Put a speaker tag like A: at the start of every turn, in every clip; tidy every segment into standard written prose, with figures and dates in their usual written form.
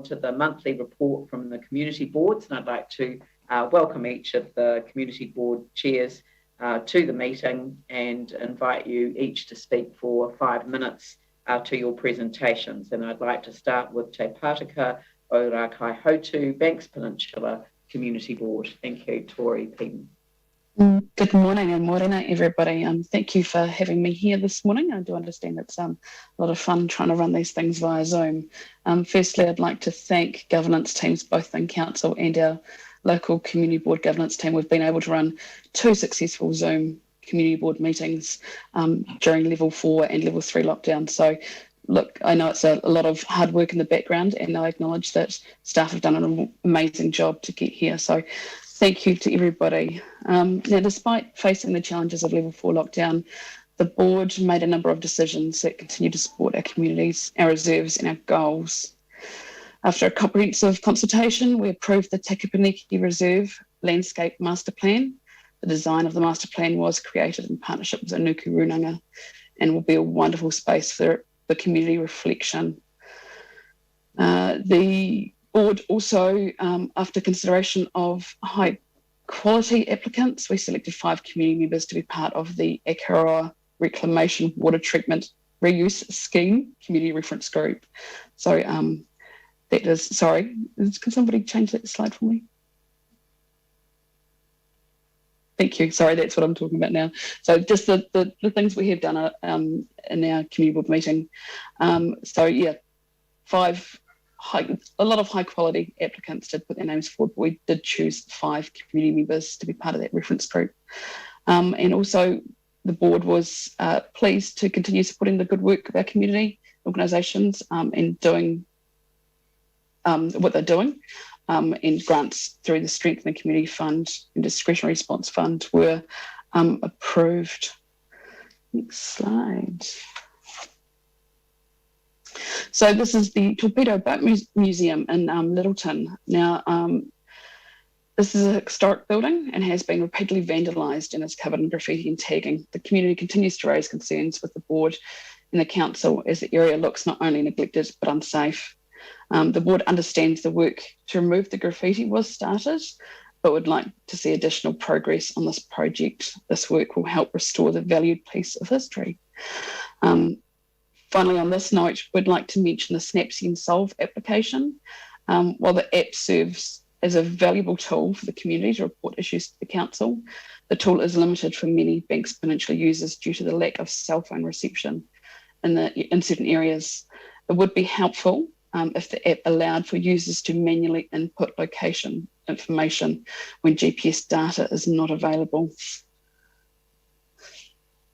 A: to the monthly report from the community boards, and I'd like to welcome each of the community board chairs to the meeting and invite you each to speak for 5 minutes to your presentations. And I'd like to start with Te Pātaka o Rakaihotu Banks Peninsula Community Board. Thank you, Tori Peden.
B: Good morning and morena everybody. Thank you for having me here this morning. I do understand it's a lot of fun trying to run these things via Zoom. Firstly, I'd like to thank governance teams both in council and our local community board governance team. We've been able to run 2 successful Zoom community board meetings during level 4 and level 3 lockdown. So look, I know it's a lot of hard work in the background, and I acknowledge that staff have done an amazing job to get here. So thank you to everybody. Now, despite facing the challenges of level 4 lockdown, the board made a number of decisions that continue to support our communities, our reserves and our goals. After a comprehensive consultation, we approved the Takapaniki Reserve Landscape Master Plan. The design of the master plan was created in partnership with Anuku Runanga and will be a wonderful space for the community reflection. The board also, after consideration of high quality applicants, we selected 5 community members to be part of the Akaroa Reclamation Water Treatment Reuse Scheme Community Reference Group. So that is, sorry, can somebody change that slide for me? Thank you. Sorry, that's what I'm talking about now. So just the things we have done in our community board meeting. So yeah, a lot of high quality applicants did put their names forward, but we did choose 5 community members to be part of that reference group. And also the board was pleased to continue supporting the good work of our community organisations and doing what they're doing. And grants through the Strengthening Community Fund and Discretionary Response Fund were approved. Next slide. So this is the Torpedo Boat Museum in Littleton. Now, this is a historic building and has been repeatedly vandalised and is covered in graffiti and tagging. The community continues to raise concerns with the board and the council as the area looks not only neglected but unsafe. The board understands the work to remove the graffiti was started, but would like to see additional progress on this project. This work will help restore the valued piece of history. Finally, on this note, we'd like to mention the Snapsy and Solve application. While the app serves as a valuable tool for the community to report issues to the council, the tool is limited for many Banks Peninsula users due to the lack of cell phone reception in certain areas. It would be helpful if the app allowed for users to manually input location information when GPS data is not available.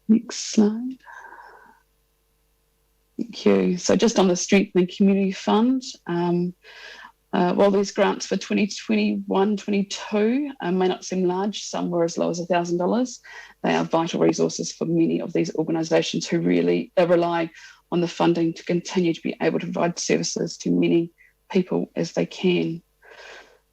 B: Next slide. Thank you. So just on the Strengthening Community Fund, while these grants for 2021-22 may not seem large, some were as low as $1,000, they are vital resources for many of these organisations who really rely on the funding to continue to be able to provide services to many people as they can.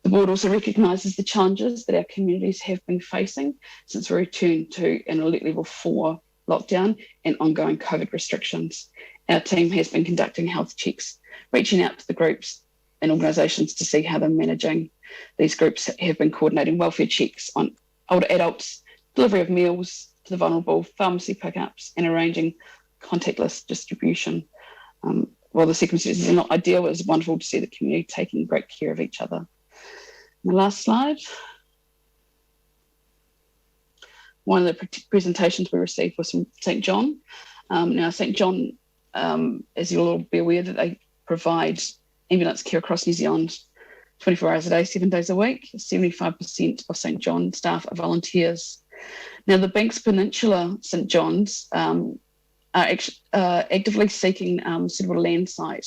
B: The board also recognises the challenges that our communities have been facing since we returned to an alert level 4 lockdown and ongoing COVID restrictions. Our team has been conducting health checks, reaching out to the groups and organisations to see how they're managing. These groups have been coordinating welfare checks on older adults, delivery of meals to the vulnerable, pharmacy pickups, and arranging contactless distribution. While the circumstances are not ideal, it was wonderful to see the community taking great care of each other. And the last slide. One of the presentations we received was from St John. Now, St John, as you'll all be aware, that they provide ambulance care across New Zealand 24 hours a day, 7 days a week. 75% of St John staff are volunteers. Now, the Banks Peninsula St John's are actively seeking suitable land site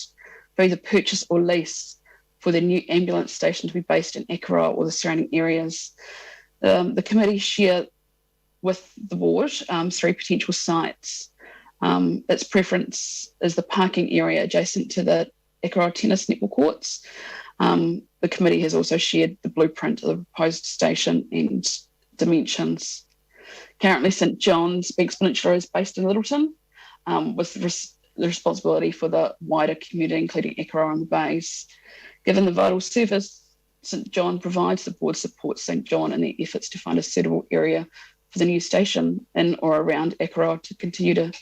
B: for either purchase or lease for their new ambulance station to be based in Akaroa or the surrounding areas. The committee share with the board 3 potential sites. Its preference is the parking area adjacent to the Akaroa tennis netball courts. The committee has also shared the blueprint of the proposed station and dimensions. Currently, St John's Banks Peninsula is based in Littleton, with the responsibility for the wider community, including Ekaroa and the base. Given the vital service St John provides, the board supports St John in their efforts to find a suitable area for the new station in or around Ekaroa to continue to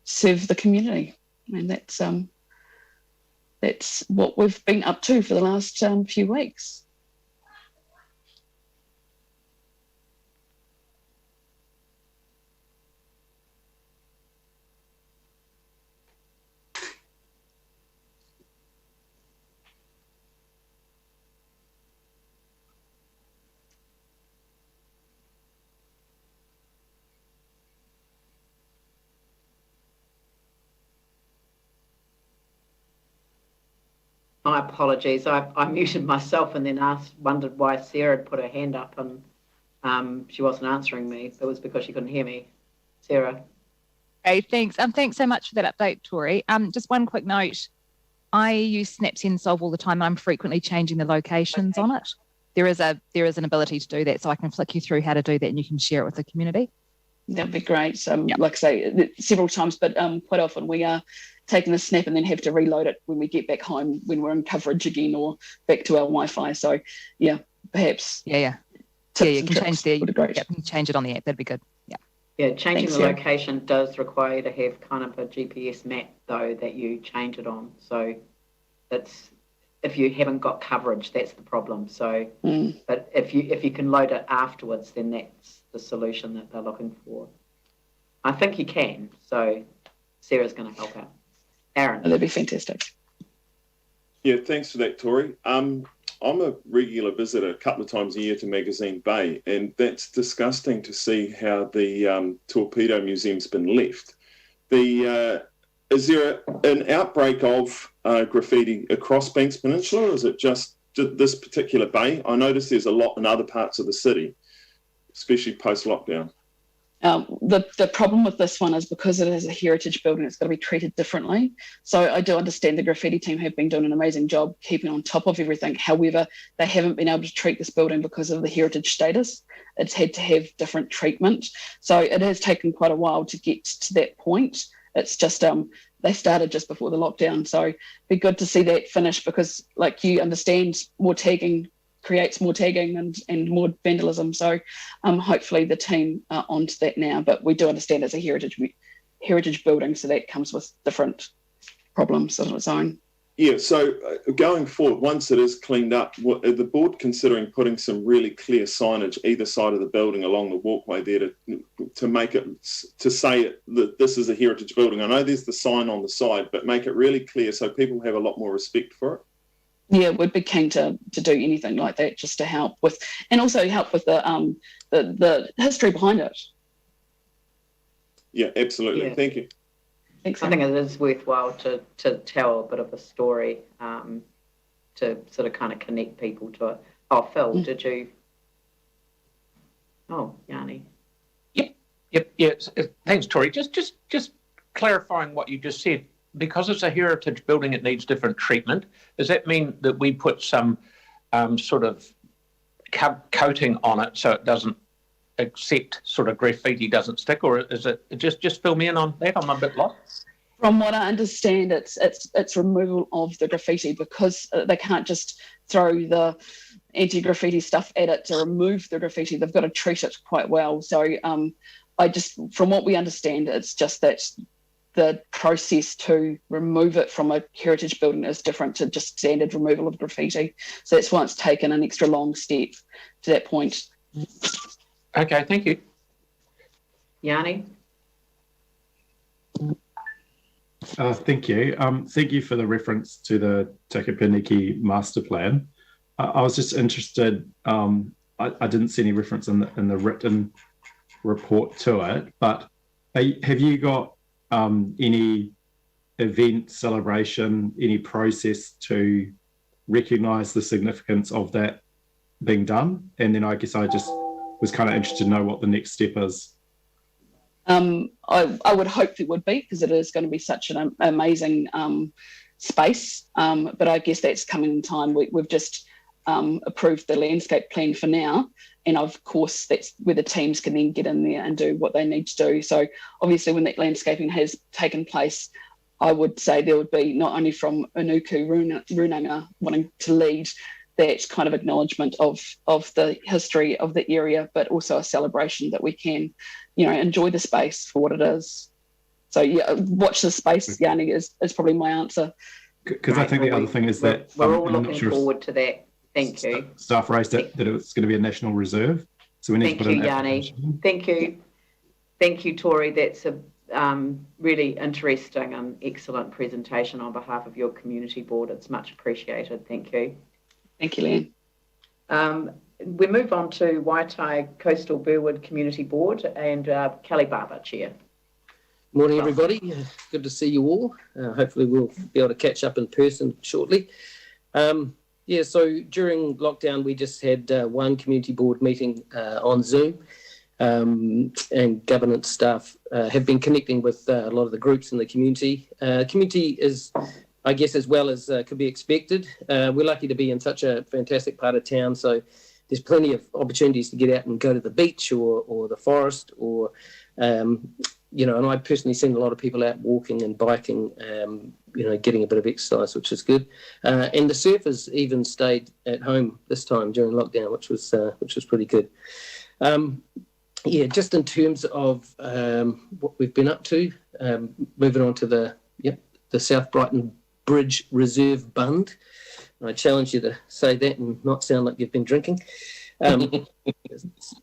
B: serve the community. And that's what we've been up to for the last few weeks.
A: My apologies. I muted myself and then wondered why Sarah had put her hand up and she wasn't answering me. It was because she couldn't hear me. Sarah.
C: Okay, thanks. Thanks so much for that update, Tori. Just one quick note. I use Snapsend Solve all the time and I'm frequently changing the locations on it. There is an ability to do that, so I can flick you through how to do that and you can share it with the community.
B: That'd be great. Like I say, several times, but quite often we are taking a snap and then have to reload it when we get back home, when we're in coverage again or back to our Wi-Fi. So, yeah, perhaps.
C: Yeah, you can change you can change it on the app. That'd be good.
A: Yeah, changing the location does require you to have kind of a GPS map, though, that you change it on. So that's, if you haven't got coverage, that's the problem. So, but if you can load it afterwards, then that's the solution that they're looking for. I think you can. So Sarah's going to help out. Aaron.
B: That'd be fantastic.
D: Yeah, thanks for that, Tori. I'm a regular visitor a couple of times a year to Magazine Bay, and that's disgusting to see how the Torpedo Museum's been left. Is there an outbreak of graffiti across Banks Peninsula, or is it just this particular bay? I notice there's a lot in other parts of the city, especially post-lockdown.
B: The problem with this one is because it is a heritage building, it's got to be treated differently. So I do understand the graffiti team have been doing an amazing job keeping on top of everything. However, they haven't been able to treat this building because of the heritage status. It's had to have different treatment. So it has taken quite a while to get to that point. It's just they started just before the lockdown. So it'd be good to see that finish because, like you understand, more tagging creates more tagging and more vandalism. So hopefully the team are onto that now, but we do understand it's a heritage building, so that comes with different problems of its own.
D: Yeah, so going forward, once it is cleaned up, are the board considering putting some really clear signage either side of the building along the walkway there to make it, to say that this is a heritage building? I know there's the sign on the side, but make it really clear so people have a lot more respect for it.
B: Yeah, we'd be keen to do anything like that just to help with, and also help with the history behind it.
D: Yeah, absolutely. Yeah. Thank you.
B: Thanks,
A: I think it is worthwhile to tell a bit of a story to sort of kind of connect people to it. Oh, Phil, did you? Oh, Yanni.
E: Yep. Thanks, Tori. Just clarifying what you just said. Because it's a heritage building, it needs different treatment. Does that mean that we put some sort of coating on it so it doesn't accept sort of graffiti doesn't stick, or is it just fill me in on that? I'm a bit lost.
B: From what I understand, it's removal of the graffiti because they can't just throw the anti-graffiti stuff at it to remove the graffiti. They've got to treat it quite well. So from what we understand, it's just that the process to remove it from a heritage building is different to just standard removal of graffiti. So that's why it's taken an extra long step to that point.
E: Okay, thank you.
A: Yanni?
F: Thank you. Thank you for the reference to the Takapiniki master plan. I was just interested, I didn't see any reference in the written report to it, but have you got any event, celebration, any process to recognise the significance of that being done? And then I guess I just was kind of interested to know what the next step is.
B: I would hope there would be, because it is going to be such an amazing space, but I guess that's coming in time. We've just approved the landscape plan for now, and of course that's where the teams can then get in there and do what they need to do. So obviously when that landscaping has taken place, I would say there would be not only from Unuku Runanga wanting to lead that kind of acknowledgement of the history of the area, but also a celebration that we can, enjoy the space for what it is. So yeah, watch the space, Yanni, is probably my answer.
F: Because I think the other thing is that
A: we're all looking forward to that. Thank you.
F: Staff raised it that it's going to be a national reserve, so we need to put in
A: Yanni. Thank you, Tori. That's a really interesting and excellent presentation on behalf of your community board. It's much appreciated. Thank you.
B: Thank you, Leanne.
A: We move on to Waitai Coastal Burwood Community Board and Kelly Barber, Chair.
G: Morning, everybody. Good to see you all. Hopefully we'll be able to catch up in person shortly. So during lockdown, we just had one community board meeting on Zoom, and governance staff have been connecting with a lot of the groups in the community. Community is, I guess, as well as could be expected. We're lucky to be in such a fantastic part of town, so there's plenty of opportunities to get out and go to the beach or the forest, or and I personally seen a lot of people out walking and biking, getting a bit of exercise, which is good. And the surfers even stayed at home this time during lockdown, which was pretty good. Just in terms of what we've been up to, moving on to the South Brighton Bridge Reserve Bund. I challenge you to say that and not sound like you've been drinking.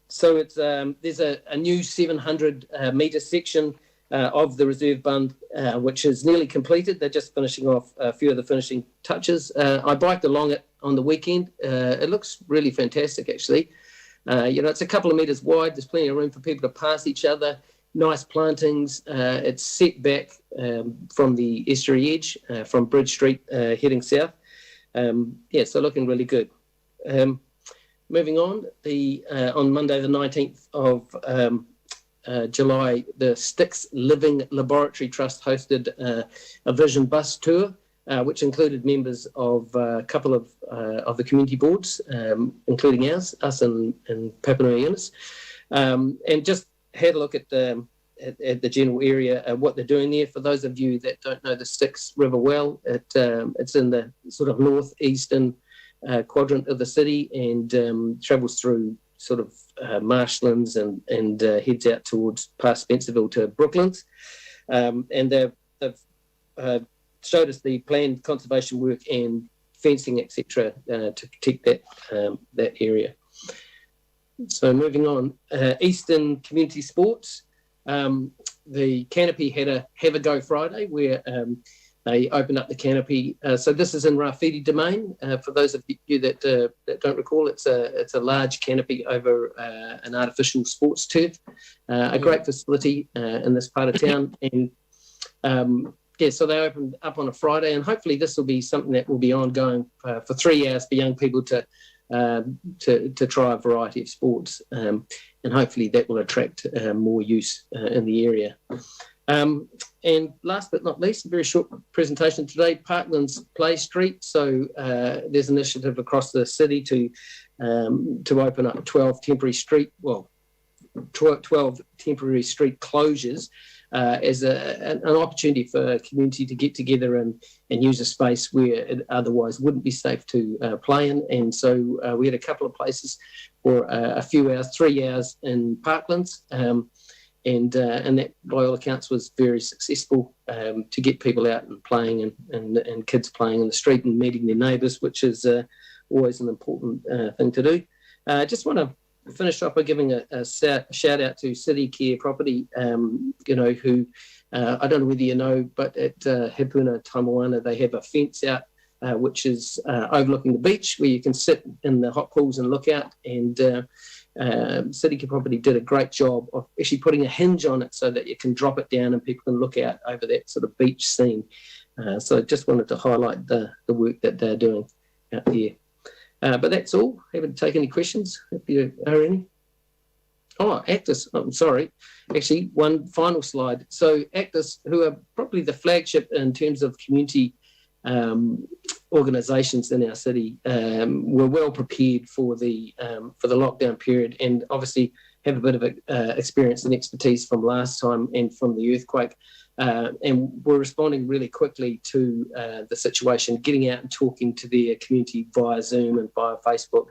G: So it's there's a new 700 metre section of the Reserve Bund, which is nearly completed. They're just finishing off a few of the finishing touches. I biked along it on the weekend. It looks really fantastic, actually. It's a couple of metres wide. There's plenty of room for people to pass each other. Nice plantings. It's set back from the estuary edge, from Bridge Street heading south. So looking really good. Moving on, on Monday the 19th of July, the Sticks Living Laboratory Trust hosted a vision bus tour, which included members of a couple of the community boards, including us and Papua New Guinea, and just had a look at the general area, what they're doing there. For those of you that don't know the Styx River well, it's in the sort of northeastern quadrant of the city, and travels through sort of marshlands and heads out towards past Spencerville to Brooklands. And they've showed us the planned conservation work and fencing, etc., to protect that area. So moving on, Eastern Community Sports. The Canopy had a Have a Go Friday where they opened up the canopy. So this is in Rafidi Domain. For those of you that don't recall, it's a large canopy over an artificial sports turf. A great facility in this part of town. And so they opened up on a Friday, and hopefully this will be something that will be ongoing for 3 hours for young people to try a variety of sports, and hopefully that will attract more use in the area. And last but not least, a very short presentation today, Parklands Play Street. So there's an initiative across the city to open up 12 temporary street closures as an opportunity for a community to get together and use a space where it otherwise wouldn't be safe to play in. And so we had a couple of places for a few hours, 3 hours in Parklands. And that, by all accounts, was very successful to get people out and playing and kids playing in the street and meeting their neighbours, which is always an important thing to do. I just want to finish off by giving a shout out to City Care Property, who I don't know whether you know, but at Hepuna Taimawana, they have a fence out which is overlooking the beach where you can sit in the hot pools and look out. And City Care Property did a great job of actually putting a hinge on it so that you can drop it down and people can look out over that sort of beach scene. So I just wanted to highlight the work that they're doing out there. But that's all. Haven't taken any questions, if you are any. Oh, Actus, I'm sorry. Actually, one final slide. So Actus, who are probably the flagship in terms of community organisations in our city, were well prepared for the lockdown period, and obviously have a bit of experience and expertise from last time and from the earthquake. and we're responding really quickly to the situation, getting out and talking to their community via Zoom and via Facebook,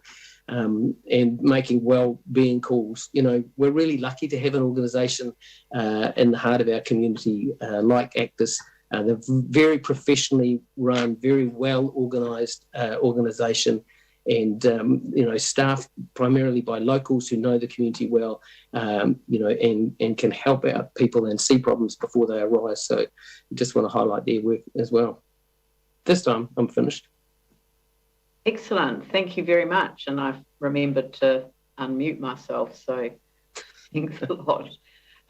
G: and making well-being calls. You know, we're really lucky to have an organisation in the heart of our community like Actis. They're very professionally run, very well-organised organisation, and you know, staffed primarily by locals who know the community well, you know, and can help out people and see problems before they arise. So, I just want to highlight their work as well. This time, I'm finished.
A: Excellent. Thank you very much. And I've remembered to unmute myself, so thanks a lot.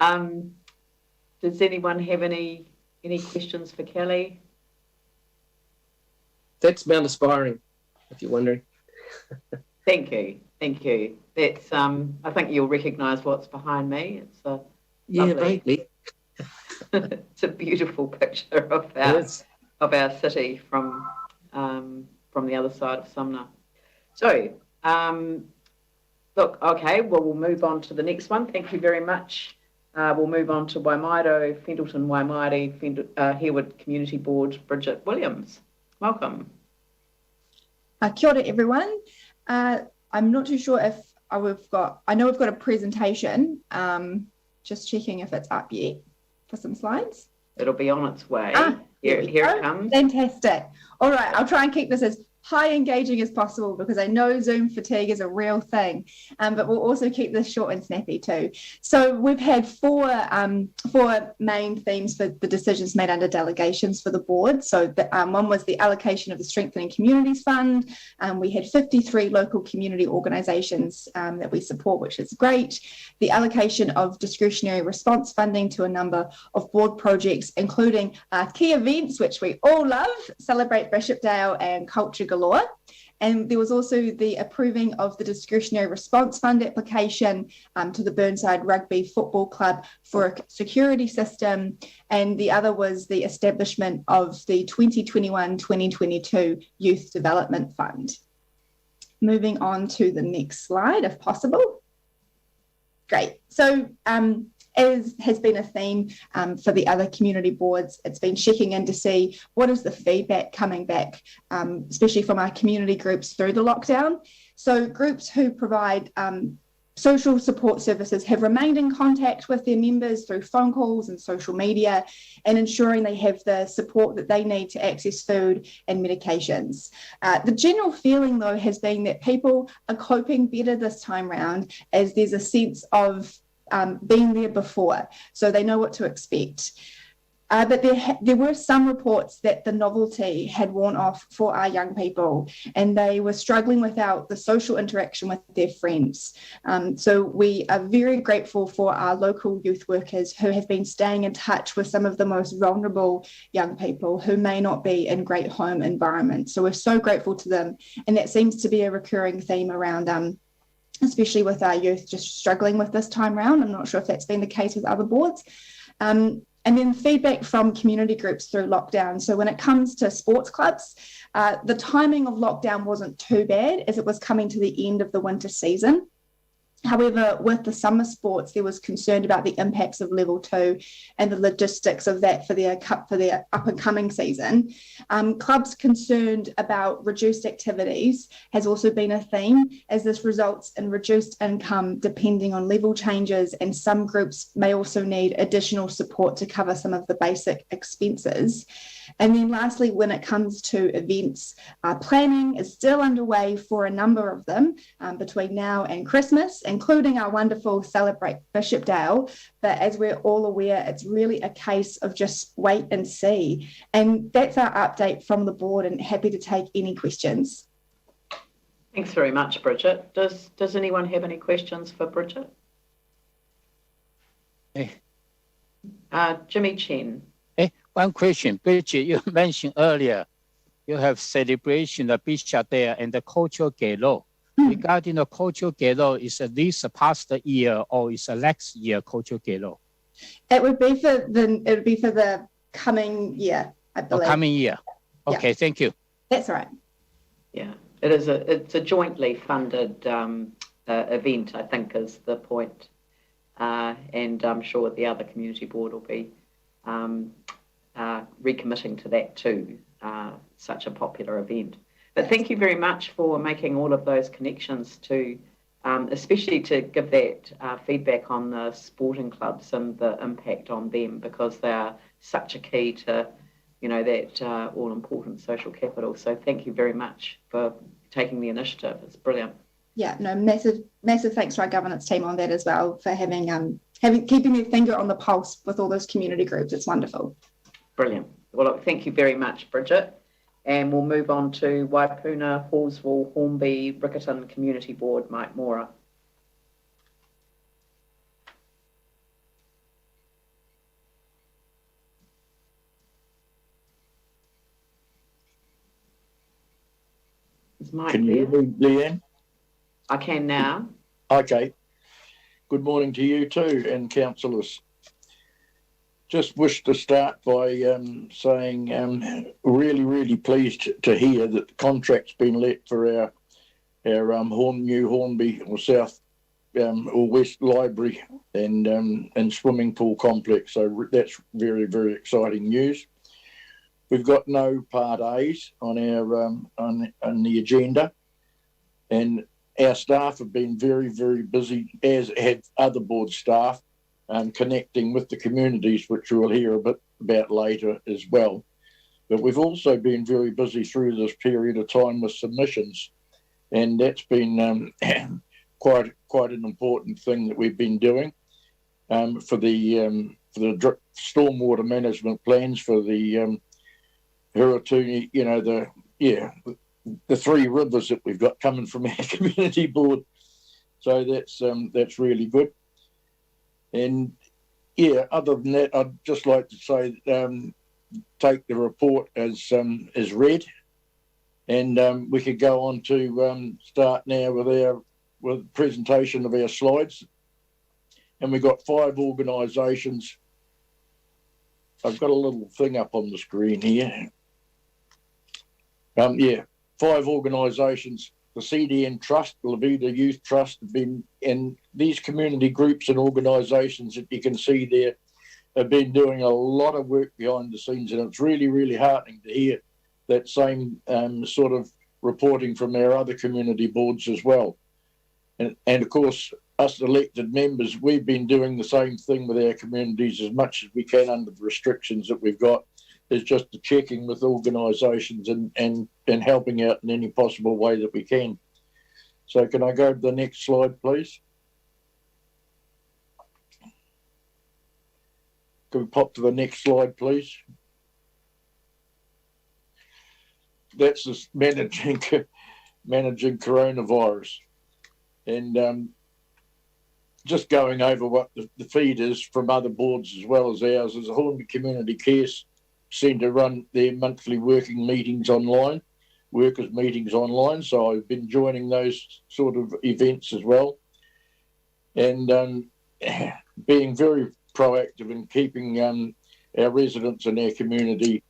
A: Does anyone have any questions for Kelly?
G: That's Mount Aspiring, if you're wondering.
A: Thank you. That's I think you'll recognise what's behind me. It's a lovely, it's a beautiful picture of our city from the other side of Sumner. So look, okay, well, we'll move on to the next one. Thank you very much. We'll move on to Waimaido, Fendleton Waimairi, Harewood Community Board, Bridget Williams. Welcome.
H: Kia ora, everyone. I'm not too sure if I know we've got a presentation. Just checking if it's up yet for some slides.
A: It'll be on its way. Here it comes.
H: Fantastic. All right, I'll try and keep this as high engaging as possible because I know Zoom fatigue is a real thing, but we'll also keep this short and snappy too. So we've had four main themes for the decisions made under delegations for the board. So one was the allocation of the Strengthening Communities Fund. We had 53 local community organisations that we support, which is great. The allocation of discretionary response funding to a number of board projects, including key events, which we all love, Celebrate Bishopdale and Culture Galore. And there was also the approving of the discretionary response fund application to the Burnside Rugby Football Club for a security system. And the other was the establishment of the 2021-2022 Youth Development Fund. Moving on to the next slide, if possible. Great. So as has been a theme for the other community boards, it's been checking in to see what is the feedback coming back, especially from our community groups through the lockdown. So groups who provide social support services have remained in contact with their members through phone calls and social media, and ensuring they have the support that they need to access food and medications. The general feeling, though, has been that people are coping better this time round, as there's a sense of been there before, so they know what to expect. But there were some reports that the novelty had worn off for our young people, and they were struggling without the social interaction with their friends. So we are very grateful for our local youth workers who have been staying in touch with some of the most vulnerable young people who may not be in great home environments. So we're so grateful to them, and that seems to be a recurring theme around especially with our youth just struggling with this time round. I'm not sure if that's been the case with other boards. And then feedback from community groups through lockdown. So when it comes to sports clubs, the timing of lockdown wasn't too bad as it was coming to the end of the winter season. However, with the summer sports, there was concern about the impacts of level 2 and the logistics of that for their up and coming season. Clubs concerned about reduced activities has also been a theme, as this results in reduced income depending on level changes, and some groups may also need additional support to cover some of the basic expenses. And then lastly, when it comes to events, planning is still underway for a number of them between now and Christmas, including our wonderful Celebrate Bishopdale. But as we're all aware, it's really a case of just wait and see. And that's our update from the board, and happy to take any questions.
A: Thanks very much, Bridget. Does anyone have any questions for Bridget?
I: Hey.
A: Jimmy Chen.
I: One question, Bridget, you mentioned earlier, you have celebration of Bishopdale and the cultural gala. Regarding the cultural gala, is this past year or is the next year cultural gala?
H: It would be for the coming year, I believe.
I: Coming year. Okay, yeah. Thank you.
H: That's all right.
A: Yeah, it's a jointly funded event, I think is the point. And I'm sure the other community board will be recommitting to that too, such a popular event. But thank you very much for making all of those connections to, especially to give that feedback on the sporting clubs and the impact on them, because they are such a key to, you know, that all-important social capital. So thank you very much for taking the initiative. It's brilliant.
H: Yeah, no, massive thanks to our governance team on that as well for keeping their finger on the pulse with all those community groups. It's wonderful.
A: Brilliant. Well, look, thank you very much, Bridget. And we'll move on to Waipuna, Hallsville, Hornby, Riccarton Community Board, Mike Mora. Is Mike
J: Can you
A: there?
J: hear me, Leanne?
A: I can now.
J: Okay. Good morning to you too, and councillors. Just wish to start by saying really pleased to hear that the contract's been let for our new Hornby or South or West Library and swimming pool complex. So that's very exciting news. We've got no Part A's on our on the agenda, and our staff have been very busy, as have other board staff, connecting with the communities, which we'll hear a bit about later as well. But we've also been very busy through this period of time with submissions, and that's been quite an important thing that we've been doing for the stormwater management plans for the Hiratuni, you know, the three rivers that we've got coming from our community board. So that's really good. And yeah, other than that, I'd just like to say, take the report as read, and we could go on to start now with the presentation of our slides. And we've got 5 organisations. I've got a little thing up on the screen here. 5 organisations. The CDN Trust, the Levita Youth Trust, have been, and these community groups and organisations that you can see there have been doing a lot of work behind the scenes, and it's really heartening to hear that same sort of reporting from our other community boards as well. And of course, us elected members, we've been doing the same thing with our communities as much as we can under the restrictions that we've got. Is just the checking with organisations and helping out in any possible way that we can. So can I go to the next slide, please? Can we pop to the next slide, please? That's just managing coronavirus. And just going over what the feed is from other boards as well as ours, is the Hornby Community Care Centre run their monthly working meetings online, workers' meetings online. So I've been joining those sort of events as well, and being very proactive in keeping our residents and our community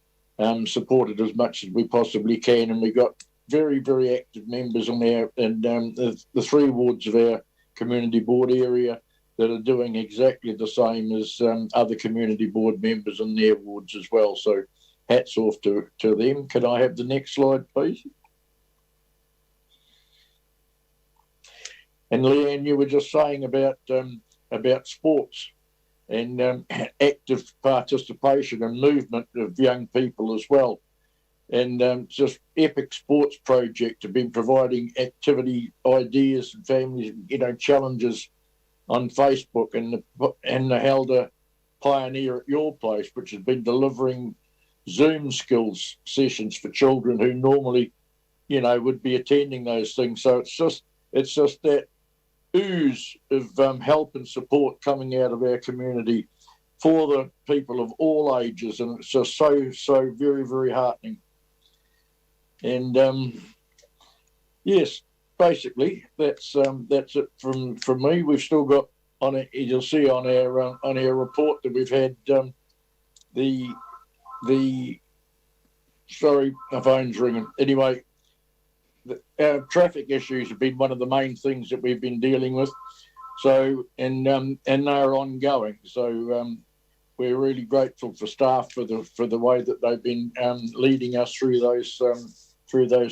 J: supported as much as we possibly can. And we've got very active members on our the 3 wards of our community board area that are doing exactly the same as other community board members in their wards as well. So hats off to them. Can I have the next slide, please? And Leanne, you were just saying about sports and active participation and movement of young people as well. And just Epic Sports Project have been providing activity ideas and families, you know, challenges on Facebook, and the Helder Pioneer at Your Place, which has been delivering Zoom skills sessions for children who normally, you know, would be attending those things. So it's just that ooze of help and support coming out of our community for the people of all ages, and it's just so very heartening. And yes. Basically, that's it from me. We've still got on it. You'll see on our report that we've had the sorry, my phone's ringing. Anyway, our traffic issues have been one of the main things that we've been dealing with. So and they're ongoing. So we're really grateful for staff for the way that they've been leading us through those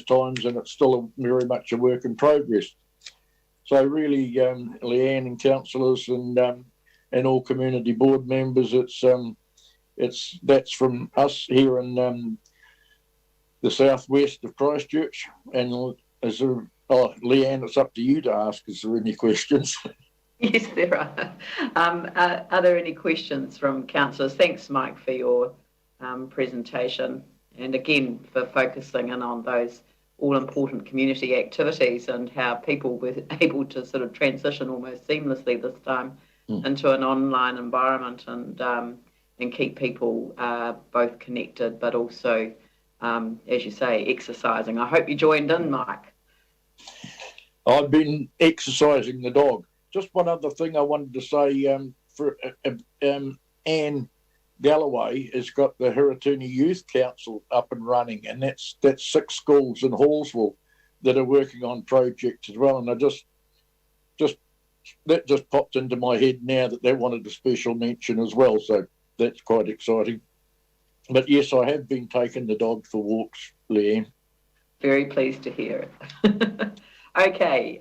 J: times, and it's still very much a work in progress. So really, Leanne and councillors and all community board members, that's from us here in the southwest of Christchurch. And Leanne, it's up to you to ask. Is there any questions?
A: Yes, there are. Are there any questions from councillors? Thanks, Mike, for your presentation, and again for focusing in on those all-important community activities and how people were able to sort of transition almost seamlessly this time into an online environment and keep people both connected, but also, as you say, exercising. I hope you joined in, Mike.
J: I've been exercising the dog. Just one other thing I wanted to say, for Anne Galloway has got the Hiratuni Youth Council up and running, and that's 6 schools in Hallsville that are working on projects as well. And I just popped into my head now that they wanted a special mention as well, so that's quite exciting. But yes, I have been taking the dog for walks, Leanne.
A: Very pleased to hear it. Okay,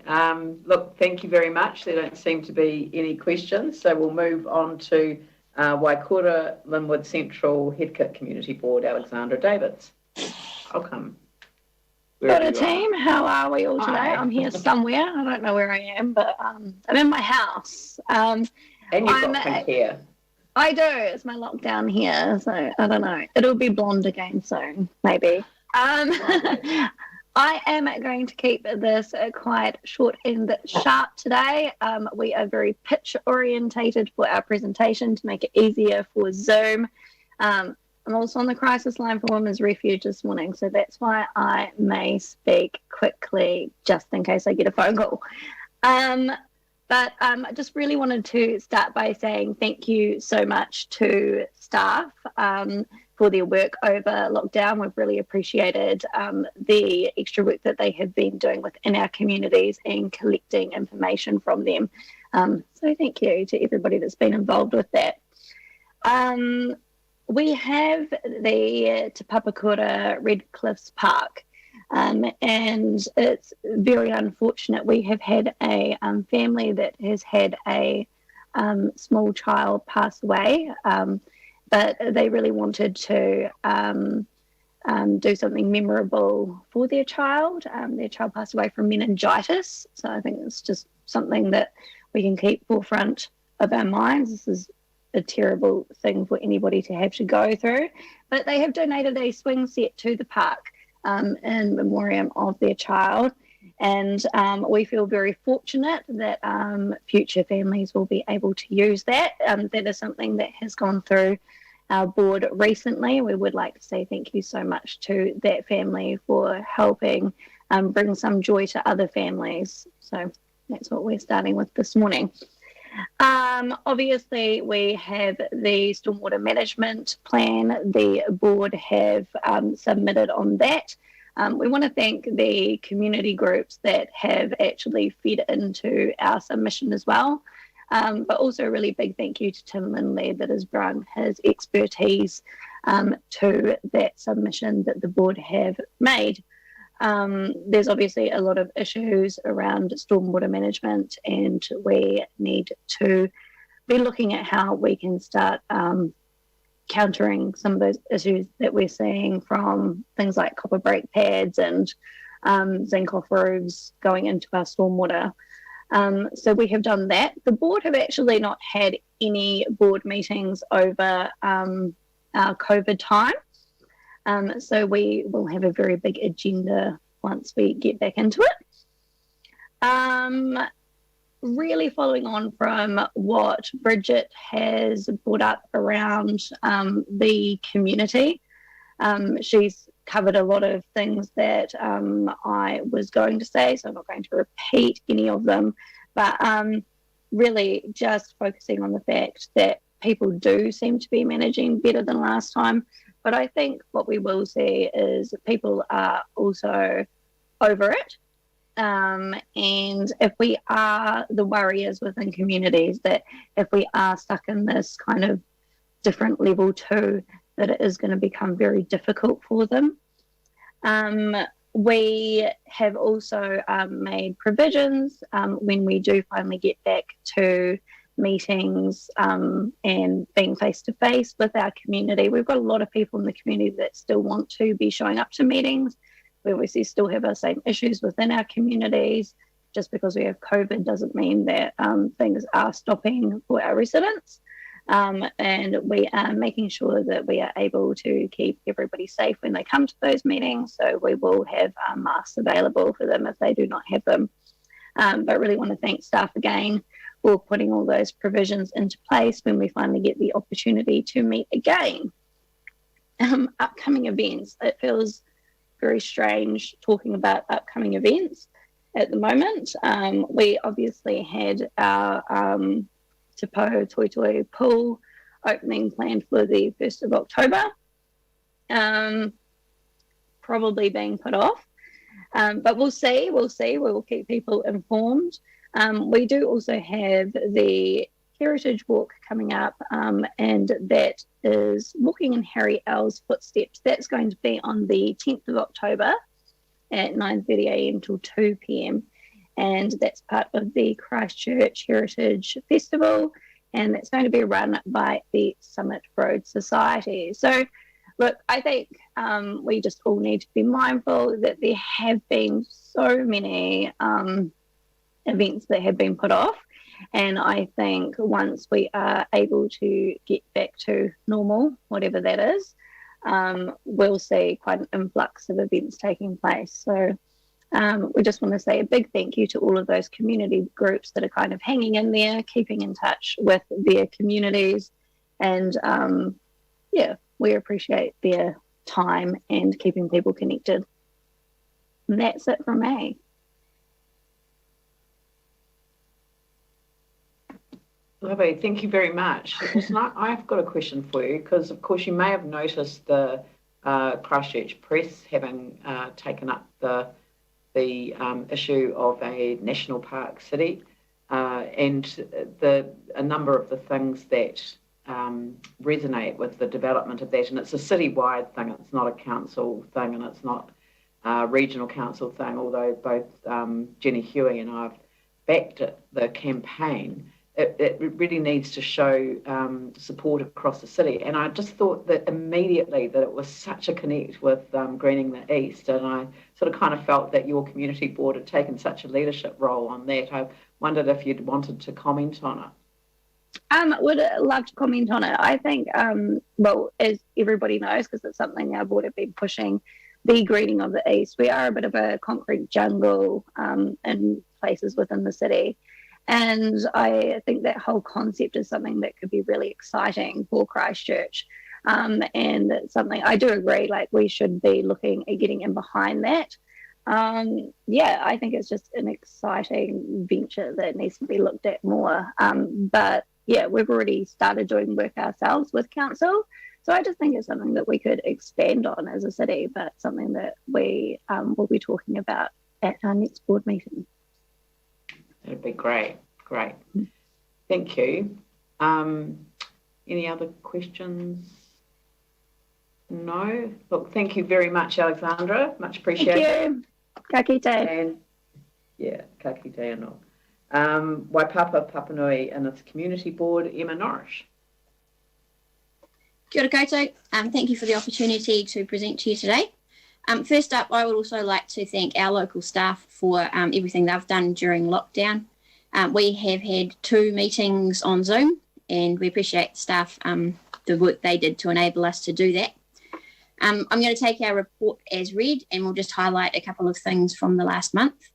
A: look, thank you very much. There don't seem to be any questions, so we'll move on to Waikato Linwood Central Headcote Community Board, Alexandra Davids. Welcome.
K: Hello team, how are we all today?
A: Hi.
K: I'm here somewhere. I don't know where I am, but I'm in my house.
A: And you've got pink hair.
K: I do. It's my lockdown here, so I don't know. It'll be blonde again soon, maybe. I am going to keep this quite short and sharp today. We are very pitch orientated for our presentation to make it easier for Zoom. I'm also on the crisis line for Women's Refuge this morning, so that's why I may speak quickly just in case I get a phone call. But I just really wanted to start by saying thank you so much to staff for their work over lockdown. We've really appreciated the extra work that they have been doing within our communities and collecting information from them. So thank you to everybody that's been involved with that. We have the Te Papakura Red Cliffs Park, and it's very unfortunate. We have had a family that has had a small child pass away, but they really wanted to do something memorable for their child. Their child passed away from meningitis, so I think it's just something that we can keep forefront of our minds. This is a terrible thing for anybody to have to go through, but they have donated a swing set to the park in memoriam of their child, and we feel very fortunate that future families will be able to use that. That is something that has gone through our board recently. We would like to say thank you so much to that family for helping bring some joy to other families. So that's what we're starting with this morning. Obviously, we have the stormwater management plan. The board have submitted on that. We want to thank the community groups that have actually fed into our submission as well. But also a really big thank you to Tim Lindley that has brought his expertise to that submission that the board have made. There's obviously a lot of issues around stormwater management, and we need to be looking at how we can start countering some of those issues that we're seeing from things like copper brake pads and zinc off roofs going into our stormwater. So we have done that. The board have actually not had any board meetings over our COVID time. So we will have a very big agenda once we get back into it. Really following on from what Bridget has brought up around the community. She's covered a lot of things that I was going to say, so I'm not going to repeat any of them, but really just focusing on the fact that people do seem to be managing better than last time. But I think what we will see is people are also over it. And if we are the warriors within communities, that if we are stuck in this kind of different level 2, that it is going to become very difficult for them. We have also made provisions when we do finally get back to meetings and being face to face with our community. We've got a lot of people in the community that still want to be showing up to meetings. We obviously still have our same issues within our communities. Just because we have COVID doesn't mean that things are stopping for our residents. And we are making sure that we are able to keep everybody safe when they come to those meetings. So we will have masks available for them if they do not have them. But really want to thank staff again for putting all those provisions into place when we finally get the opportunity to meet again. Upcoming events. It feels very strange talking about upcoming events at the moment. We obviously had our Te Pau Toi pool opening planned for the 1st of October, probably being put off. But we'll see. We will keep people informed. We do also have the Heritage Walk coming up, and that is walking in Harry L's footsteps. That's going to be on the 10th of October at 9:30 a.m. till 2 p.m. And that's part of the Christchurch Heritage Festival, and that's going to be run by the Summit Road Society. So, look, I think we just all need to be mindful that there have been so many events that have been put off. And I think once we are able to get back to normal, whatever that is, we'll see quite an influx of events taking place. So we just want to say a big thank you to all of those community groups that are kind of hanging in there, keeping in touch with their communities. And we appreciate their time and keeping people connected. And that's it from me.
A: Lovely, thank you very much. Listen, I've got a question for you because, of course, you may have noticed the Christchurch Press having taken up the issue of a national park city and a number of the things that resonate with the development of that. And it's a citywide thing. It's not a council thing, and it's not a regional council thing. Although both Jenny Huey and I've backed the campaign. It really needs to show support across the city. And I just thought that immediately that it was such a connect with Greening the East. And I sort of kind of felt that your community board had taken such a leadership role on that. I wondered if you'd wanted to comment on it.
K: Would love to comment on it. I think, well, as everybody knows, because it's something our board have been pushing, the greening of the East. We are a bit of a concrete jungle in places within the city. And I think that whole concept is something that could be really exciting for Christchurch. And it's something I do agree, like we should be looking at getting in behind that. I think it's just an exciting venture that needs to be looked at more. But yeah, we've already started doing work ourselves with council. So I just think it's something that we could expand on as a city, but something that we will be talking about at our next board meeting.
A: That'd be great. Thank you. Any other questions? No? Look, thank you very much, Alexandra. Much appreciated.
K: Thank you. Ka kite.
A: And yeah, ka kite anō. Waipapa Papanui and its community board, Emma Norris.
L: Kia ora koutou. Thank you for the opportunity to present to you today. First up, I would also like to thank our local staff for everything they've done during lockdown. We have had 2 meetings on Zoom, and we appreciate the staff, the work they did to enable us to do that. I'm going to take our report as read, and we'll just highlight a couple of things from the last month.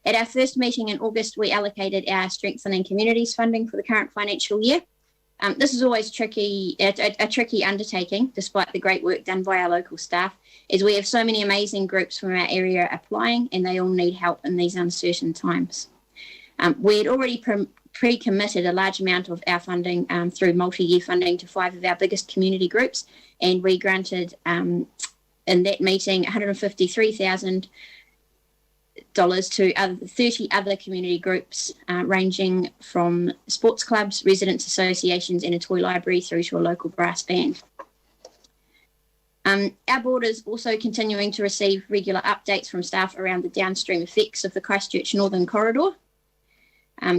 L: At our first meeting in August, we allocated our Strengthening Communities funding for the current financial year. This is always a tricky undertaking, despite the great work done by our local staff, as we have so many amazing groups from our area applying, and they all need help in these uncertain times. We had already pre-committed a large amount of our funding through multi-year funding to 5 of our biggest community groups, and we granted in that meeting $153,000 to 30 other community groups, ranging from sports clubs, residents associations, and a toy library through to a local brass band. Our board is also continuing to receive regular updates from staff around the downstream effects of the Christchurch Northern Corridor.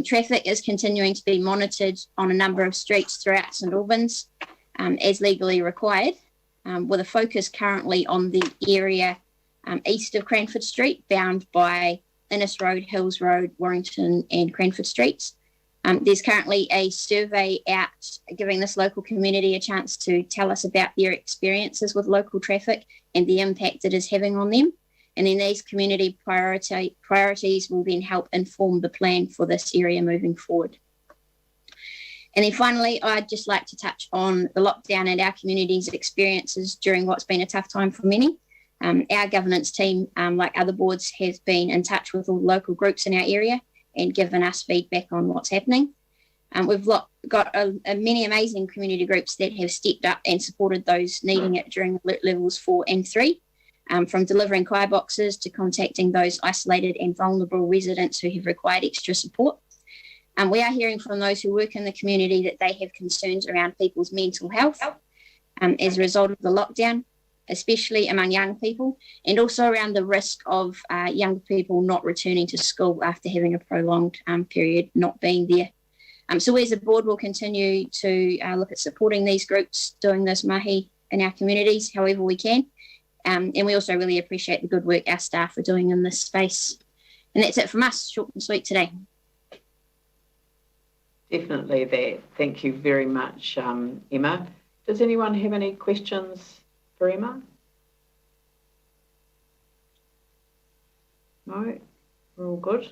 L: Traffic is continuing to be monitored on a number of streets throughout St Albans as legally required, with a focus currently on the area east of Cranford Street, bound by Innes Road, Hills Road, Warrington and Cranford Streets. There's currently a survey out giving this local community a chance to tell us about their experiences with local traffic and the impact it is having on them. And then these community priorities will then help inform the plan for this area moving forward. And then finally, I'd just like to touch on the lockdown and our community's experiences during what's been a tough time for many. Our governance team, like other boards, has been in touch with all local groups in our area and given us feedback on what's happening. We've got many amazing community groups that have stepped up and supported those needing it during alert levels 4 and 3, from delivering kai boxes to contacting those isolated and vulnerable residents who have required extra support. We are hearing from those who work in the community that they have concerns around people's mental health as a result of the lockdown, especially among young people, and also around the risk of young people not returning to school after having a prolonged period not being there. So we as a board will continue to look at supporting these groups doing this mahi in our communities however we can. And we also really appreciate the good work our staff are doing in this space. And that's it from us, short and sweet today.
A: Definitely that. Thank you very much, Emma. Does anyone have any questions for Emma? No, we're all good.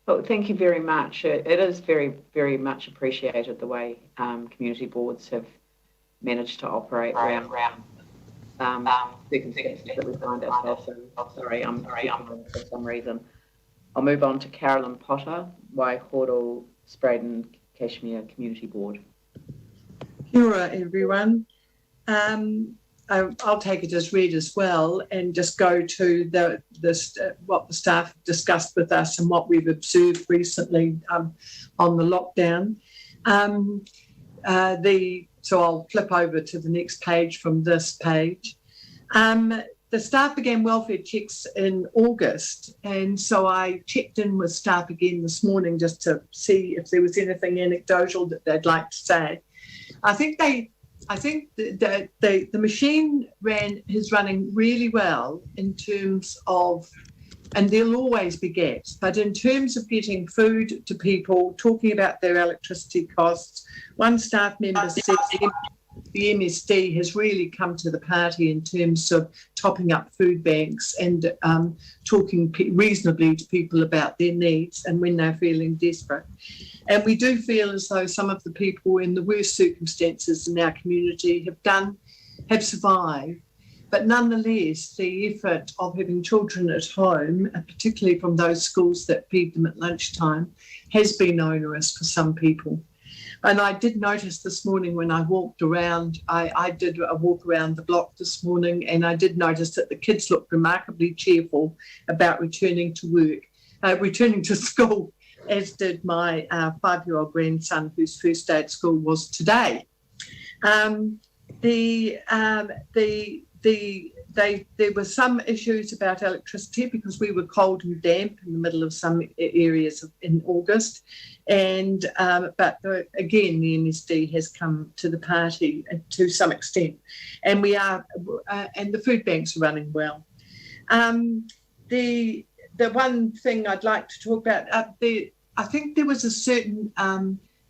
A: Well, thank you very much. It is very, very much appreciated the way community boards have managed to operate around circumstances that we find ourselves in. Sorry, I'm for some reason. I'll move on to Carolyn Potter, Waihoro Spraden Cashmere Community Board.
M: Kia ora, everyone. I'll take it as read as well and just go to what the staff discussed with us and what we've observed recently on the lockdown. So I'll flip over to the next page from this page. The staff began welfare checks in August, and so I checked in with staff again this morning just to see if there was anything anecdotal that they'd like to say. I think the machine is running really well in terms of, and there'll always be gaps, but in terms of getting food to people, talking about their electricity costs, one staff member said the MSD has really come to the party in terms of topping up food banks and talking reasonably to people about their needs and when they're feeling desperate. And we do feel as though some of the people in the worst circumstances in our community have survived. But nonetheless, the effort of having children at home, particularly from those schools that feed them at lunchtime, has been onerous for some people. And I did notice this morning when I walked around, I did a walk around the block this morning, and I did notice that the kids looked remarkably cheerful about returning to school, as did my 5-year-old grandson, whose first day at school was today. There were some issues about electricity because we were cold and damp in the middle of some areas in August, and but again the MSD has come to the party to some extent, and we are and the food banks are running well. The one thing I'd like to talk about, I think there was a certain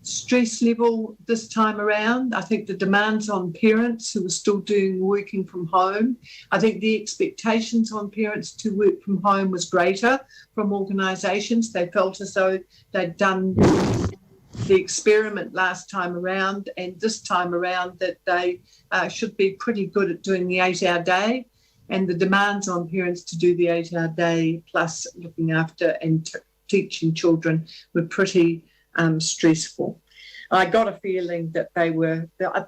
M: stress level this time around. I think the demands on parents who are still working from home, I think the expectations on parents to work from home was greater from organisations. They felt as though they'd done the experiment last time around, and this time around that they should be pretty good at doing the 8-hour day, and the demands on parents to do the 8-hour day plus looking after and teaching children were pretty stressful. I got a feeling that I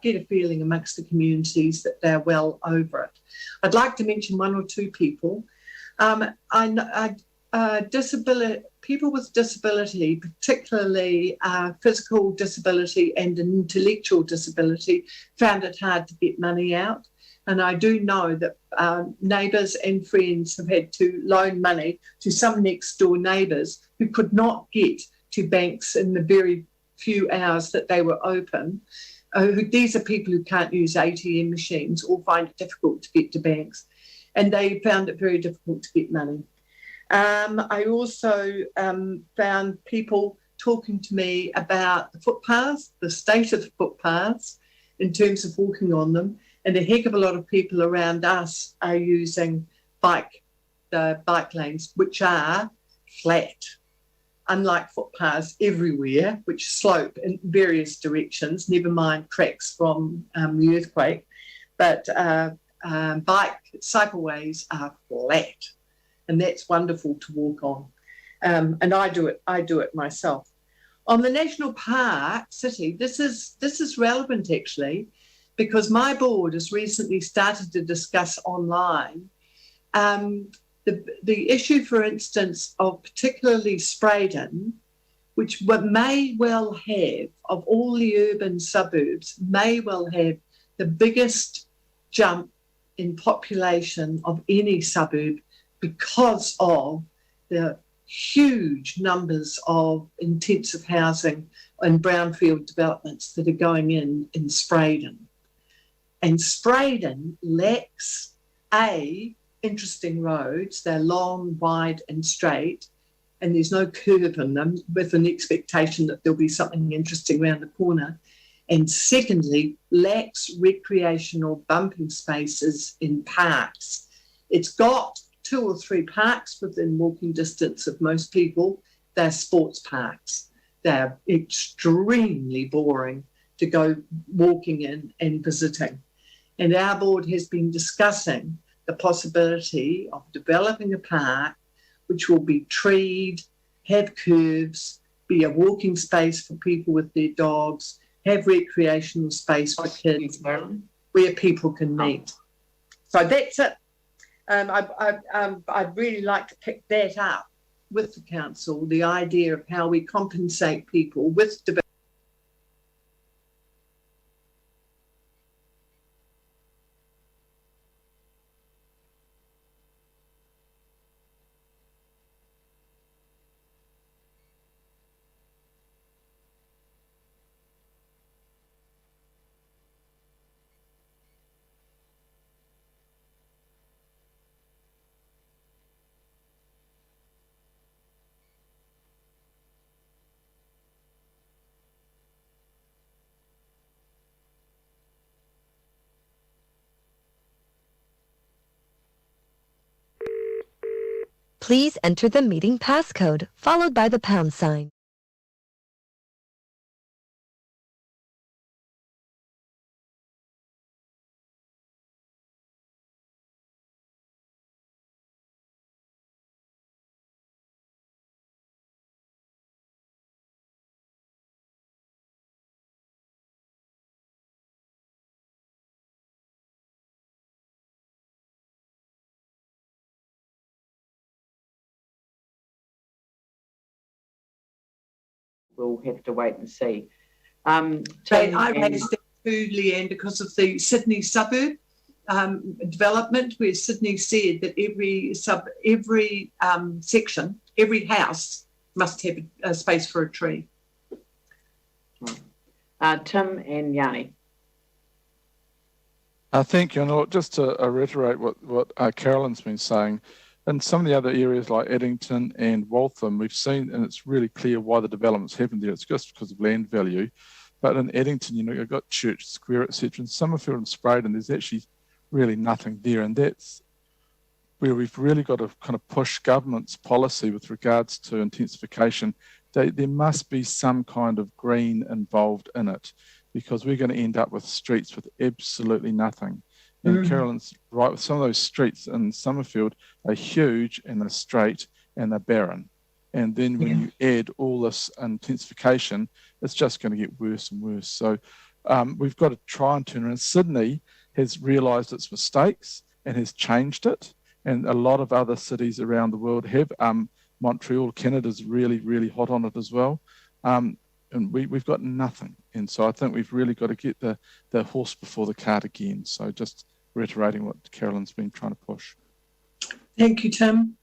M: get a feeling amongst the communities that they're well over it. I'd like to mention one or two people. people with disability, particularly physical disability and intellectual disability, found it hard to get money out. And I do know that neighbours and friends have had to loan money to some next door neighbours who could not get to banks in the very few hours that they were open. These are people who can't use ATM machines or find it difficult to get to banks. And they found it very difficult to get money. I also found people talking to me about the footpaths, the state of the footpaths in terms of walking on them. And a heck of a lot of people around us are using the bike lanes, which are flat, unlike footpaths everywhere, which slope in various directions, never mind cracks from the earthquake. But cycleways are flat, and that's wonderful to walk on. And I do it myself. On the National Park City, this is relevant actually, because my board has recently started to discuss online the issue, for instance, of particularly Sprayden, which may well have, of all the urban suburbs, may well have the biggest jump in population of any suburb because of the huge numbers of intensive housing and brownfield developments that are going in Sprayden. And Sprayden lacks interesting roads. They're long, wide and straight, and there's no curve in them with an expectation that there'll be something interesting around the corner. And secondly, lacks recreational bumping spaces in parks. It's got 2 or 3 parks within walking distance of most people. They're sports parks. They're extremely boring to go walking in and visiting. And our board has been discussing the possibility of developing a park which will be treed, have curves, be a walking space for people with their dogs, have recreational space for kids, where people can meet. So that's it. I'd really like to pick that up with the council, the idea of how we compensate people with development.
N: Please enter the meeting passcode, followed by the pound sign.
A: We'll have to wait and see.
M: I raised that too, Leanne, because of the Sydney suburb development, where Sydney said that every section, every house must have a space for a tree.
A: Tim and Yanni.
O: Thank you. And just to reiterate what Carolyn's been saying, in some of the other areas like Addington and Waltham, we've seen, and it's really clear why the developments happened there. It's just because of land value. But in Addington, you've got Church Square, etc. In Summerfield and Sprayden, there's actually really nothing there. And that's where we've really got to kind of push government's policy with regards to intensification. There must be some kind of green involved in it, because we're going to end up with streets with absolutely nothing. And Carolyn's right, with some of those streets in Summerfield are huge and they're straight and they're barren. And then when you add all this intensification, it's just going to get worse and worse. So we've got to try and turn around. Sydney has realised its mistakes and has changed it. And a lot of other cities around the world have Montreal, Canada's really, really hot on it as well. And we've got nothing. And so I think we've really got to get the horse before the cart again. So just reiterating what Carolyn's been trying to push.
M: Thank you, Tim.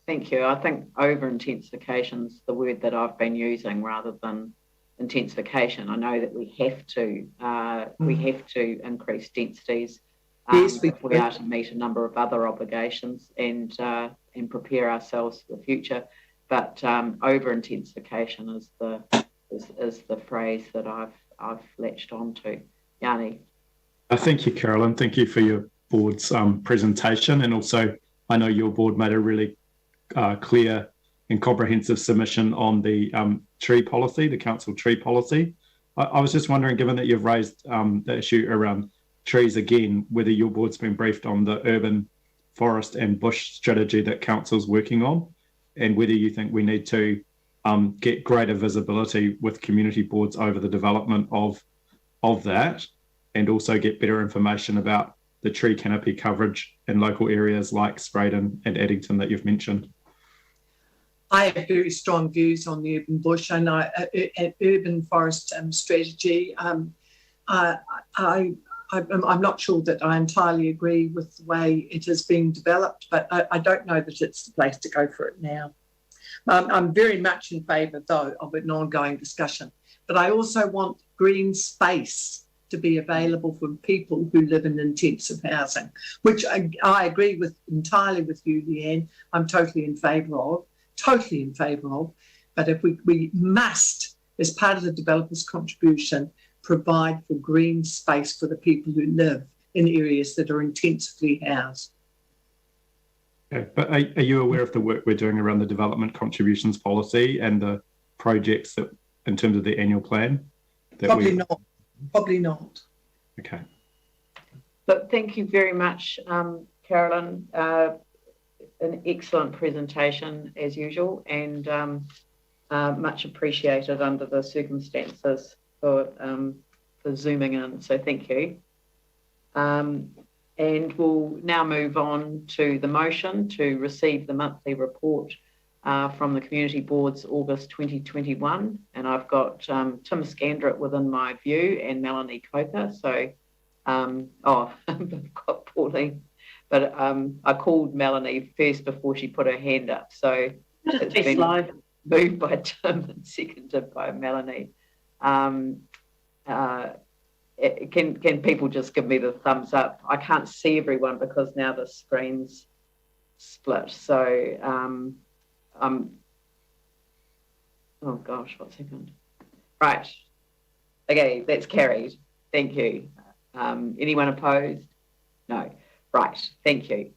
A: Thank you. I think over-intensification is the word that I've been using rather than intensification. I know that we have to increase densities
M: Yes,
A: if we are to meet a number of other obligations and prepare ourselves for the future. But over-intensification is the phrase that I've latched onto. Yanni.
F: Thank you, Carolyn. Thank you for your board's presentation, and also I know your board made a really clear and comprehensive submission on the tree policy, the council tree policy. I was just wondering, given that you've raised the issue around trees again, whether your board's been briefed on the urban forest and bush strategy that council's working on, and whether you think we need to get greater visibility with community boards over the development of that, and also get better information about the tree canopy coverage in local areas like Brighton and Addington that you've mentioned.
M: I have very strong views on the urban bush and urban forest strategy. I'm not sure that I entirely agree with the way it is being developed, but I don't know that it's the place to go for it now. I'm very much in favour, though, of an ongoing discussion. But I also want green space to be available for people who live in intensive housing, which I agree with entirely with you, Leanne. I'm totally in favour of. But if we must, as part of the developer's contribution, provide for green space for the people who live in areas that are intensively housed.
F: Okay, but are you aware of the work we're doing around the development contributions policy and the projects that, in terms of the annual plan?
M: Probably not.
F: Okay.
A: But thank you very much, Carolyn. An excellent presentation as usual, and much appreciated under the circumstances for zooming in. So thank you. And we'll now move on to the motion to receive the monthly report from the Community Boards August 2021. And I've got Tim Scandrett within my view and Melanie Coker. So, I've got Pauline, but I called Melanie first before she put her hand up. So it's been moved by Tim and seconded by Melanie. Can people just give me the thumbs up? I can't see everyone because now the screen's split. So oh gosh, what's happened? Right. Okay, that's carried. Thank you. Anyone opposed? No. Right. Thank you.